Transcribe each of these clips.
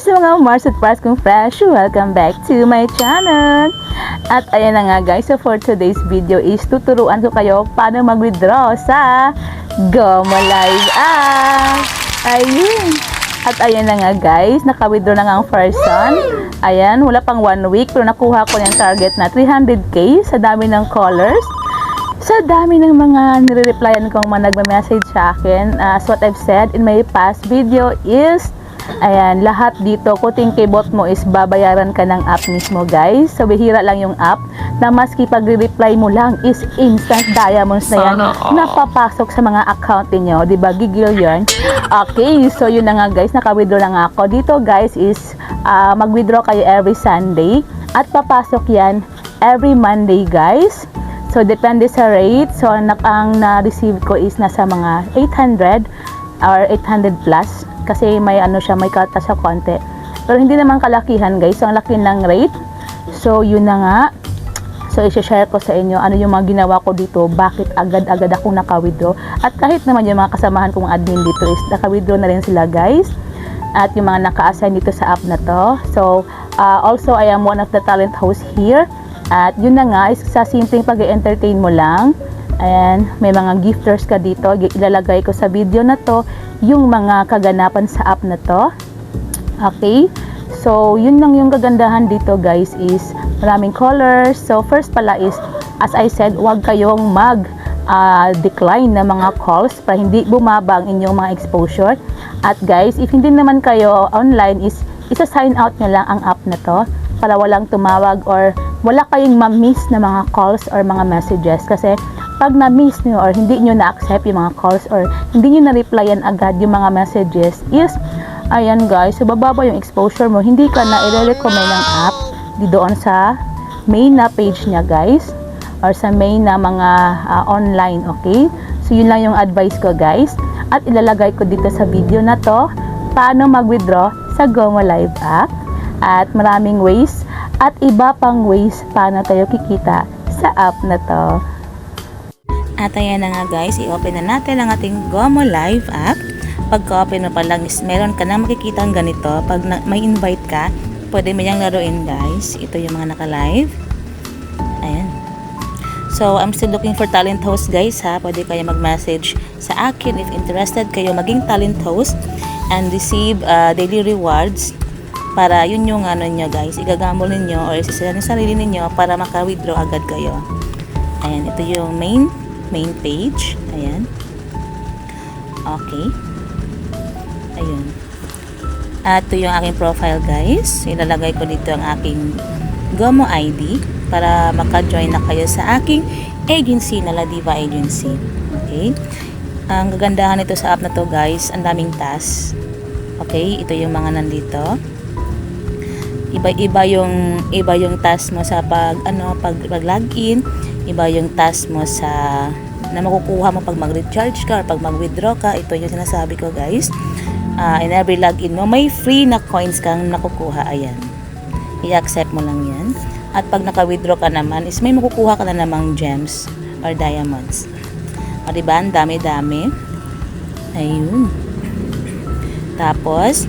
sa mga Mars at Paras kong fresh, welcome back to my channel. At ayan na nga guys, so for today's video is tuturuan ko kayo paano mag-withdraw sa Gomo Live app. Ayun. At ayan na nga guys, naka-withdraw na nga ang person. Ayan, wala pang 1 week pero nakuha ko yung target na 300k sa dami ng callers. Sa dami ng mga nire-replyan kong mga nagme-message sa akin. As what I've said in my past video is, ayan, lahat dito, kuting kibot mo is babayaran ka ng app mismo guys. So bihira lang yung app na maski pag-reply mo lang is instant diamonds na yan napapasok sa mga account niyo, diba? Gigil yun. Okay, so yun na nga guys, naka-withdraw na nga ako. Dito guys is mag-withdraw kayo every Sunday at papasok yan every Monday guys. So depende sa rate. So ang na-receive ko is nasa mga 800 or 800 plus. Kasi may ano siya, may kata siya konti. Pero hindi naman kalakihan guys. So ang laki ng rate. So yun na nga. So i-share ko sa inyo ano yung mga ginawa ko dito. Bakit agad-agad akong naka-withdraw. At kahit naman yung mga kasamahan kong admin dito is naka-withdraw na rin sila guys. At yung mga naka-assign dito sa app na to. So also I am one of the talent hosts here. At yun na nga, is sa simpleng pag-entertain mo lang. Ayan, may mga gifters ka dito. Ilalagay ko sa video na to yung mga kaganapan sa app na to. Okay? So, yun lang yung kagandahan dito guys is maraming colors. So, first pala is, as I said, huwag kayong decline na mga calls para hindi bumaba ang inyong mga exposure. At guys, if hindi naman kayo online is isa-sign out nyo lang ang app na to para walang tumawag or wala kayong ma-miss na mga calls or mga messages. Kasi pag na-miss nyo or hindi nyo na-accept yung mga calls or hindi nyo na-replyan agad yung mga messages is, ayan guys, so bababa yung exposure mo. Hindi ka na i-recommend ng app di doon sa main na page niya guys or sa main na mga online, okay? So yun lang yung advice ko guys. At ilalagay ko dito sa video na to paano mag-withdraw sa Gomo Live app. At maraming ways at iba pang ways paano tayo kikita sa app na to. At ayan na nga guys, i-open na natin ang ating Gomo Live app. Pagka-open mo pa lang is meron ka na makikita ang ganito. Pag may invite ka, pwede mo yung laruin guys. Ito yung mga naka-live. Ayan. So, I'm still looking for talent host guys ha. Pwede kayo mag-message sa akin if interested kayo maging talent host and receive daily rewards. Para yun yung ano nyo guys, igagamol ninyo or isasaya ng sarili ninyo para maka-withdraw agad kayo. Ayan, ito yung main page. Ayan. Okay. Ayun. At ito yung aking profile guys. Ilalagay ko dito ang aking Gomo ID para maka-join na kayo sa aking agency na La Diva Agency. Okay. Ang gagandahan nito sa app na to guys, ang daming tasks. Okay, ito yung mga nandito. Iba yung task mo sa pag login, iba yung task mo sa na makukuha mo pag mag-recharge ka or pag mag-withdraw ka. Ito yung sinasabi ko guys. In every login mo may free na coins kang nakukuha. Ayan, i-accept mo lang yan. At pag naka-withdraw ka naman is may makukuha ka na namang gems or diamonds. O diba, ang dami-dami. Ayun. Tapos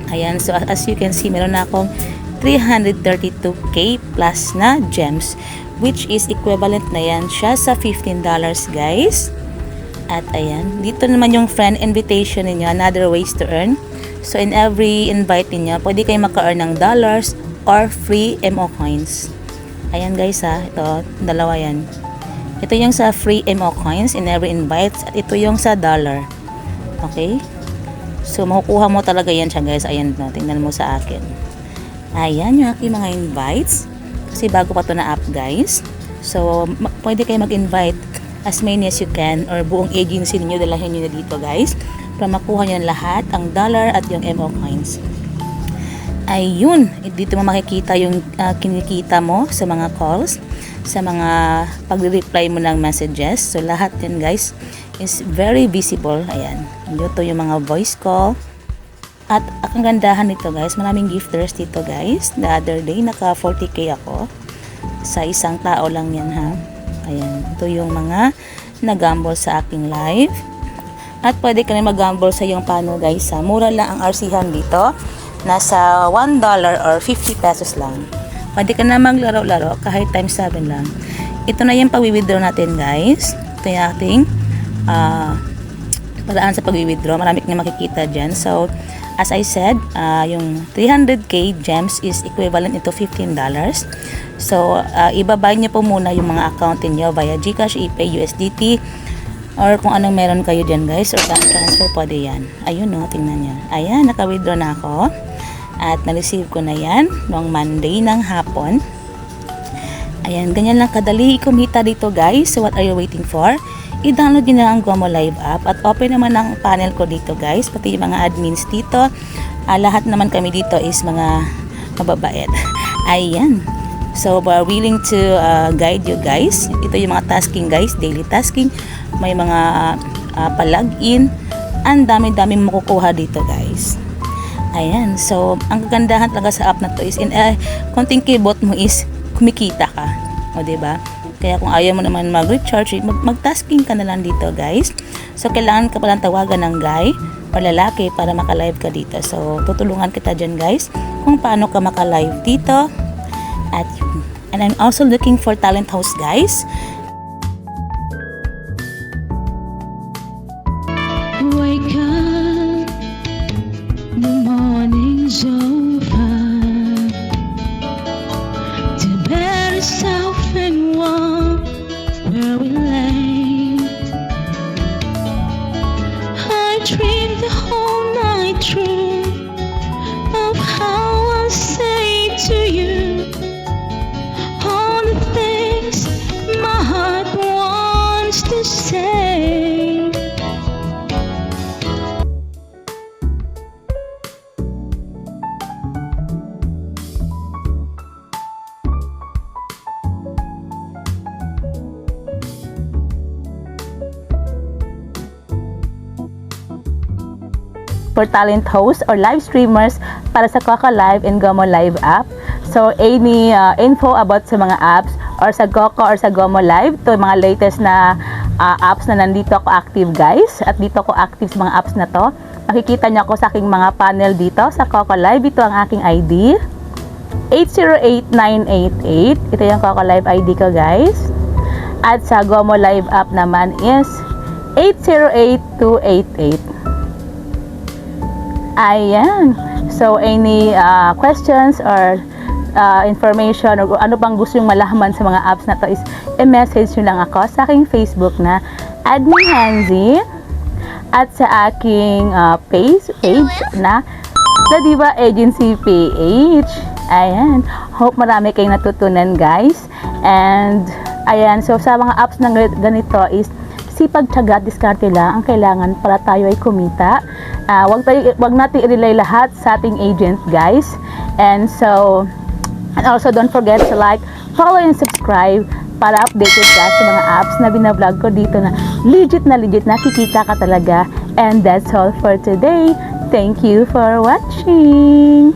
ayan, so as you can see, meron na akong 332k plus na gems, which is equivalent na yan siya sa $15 guys. At ayan, dito naman yung friend invitation ninyo, another ways to earn. So in every invite ninyo, pwede kayo maka-earn ng dollars or free MO coins. Ayan guys ha, ito, dalawa yan. Ito yung sa free MO coins in every invite at ito yung sa dollar. Okay? So, makukuha mo talaga yan siya guys. Ayan, no, tingnan mo sa akin. Ayan yung aking mga invites. Kasi bago pa to na app guys. So, pwede kayo mag-invite as many as you can or buong agency niyo dalahin nyo na dito guys. Para makuha nyo lahat, ang dollar at yung MO coins. Ayun, dito mo makikita yung kinikita mo sa mga calls, sa mga pag-reply mo ng messages. So, lahat yan guys is very visible. Ayan. Ito yung mga voice call. At ang gandahan nito guys, maraming gifters dito guys. The other day, naka 40k ako. Sa isang tao lang yan ha. Ayan. Ito yung mga nag-gamble sa aking live. At pwede ka na mag-gamble sa yung pano guys ha. Mura lang ang RChan dito. nasa $1 or 50 pesos lang. Pwede ka na maglaro-laro kahit times 7 lang. Ito na yung pag-withdraw natin, guys. Ito yung ating paraan sa pag-withdraw. Marami kang makikita dyan. So, as I said, yung 300k gems is equivalent ito $15. So, ibabay niyo po muna yung mga account niyo via GCash, ePay, USDT, or kung anong meron kayo dyan, guys, or bank transfer, pwede yan. Ayun, no, tingnan niyo. Ayan, naka-withdraw na ako. At na-receive ko na yan noong Monday ng hapon. Ayan, ganyan lang kadali kumita dito, guys. So, what are you waiting for? I-download nyo na ang Gomo Live app at open naman ang panel ko dito, guys, pati yung mga admins dito. Lahat naman kami dito is mga mababait. Ayan, so we're willing to guide you, guys. Ito yung mga tasking, guys, daily tasking, may mga pa-login, ang dami-dami makukuha dito, guys. Ayan, so ang kagandahan talaga sa app na to is konting kibot mo is kumikita ka, o diba? Kaya kung ayaw mo naman mag-recharge, mag-tasking ka na lang dito, guys. So, kailangan ka palang tawagan ng guy o lalaki para maka-live ka dito. So, tutulungan kita dyan, guys, kung paano ka maka-live dito. And I'm also looking for talent host, guys. Wake up, the morning's over. To bed yourself and warm where we lay. I dreamed the whole night through of how I'll say to you all the things my heart wants to say. For talent hosts or live streamers para sa Koko Live and Gomo Live app. So, any info about sa mga apps or sa Koko or sa Gomo Live, to mga latest na apps na nandito ako active, guys. At dito ako active sa mga apps na to. Makikita niyo ako sa aking mga panel dito sa Koko Live. Ito ang aking ID. 808988. Ito yung Koko Live ID ko, guys. At sa Gomo Live app naman is 808288. Ayan. So, any questions or information or ano bang gusto yung malaman sa mga apps na to is i-message nyo lang ako sa aking Facebook na Admin Hanzy at sa aking page na The Diva Agency PH. Ayan. Hope marami kayong natutunan, guys. And, ayan. So, sa mga apps na ganito is sipag, tiyaga, diskarte lang ang kailangan para tayo ay kumita. Wag natin i-relay lahat sa ating agent, guys. And also don't forget to like, follow, and subscribe para updated ka sa mga apps na binablog ko dito na legit nakikita ka talaga. And that's all for today. Thank you for watching.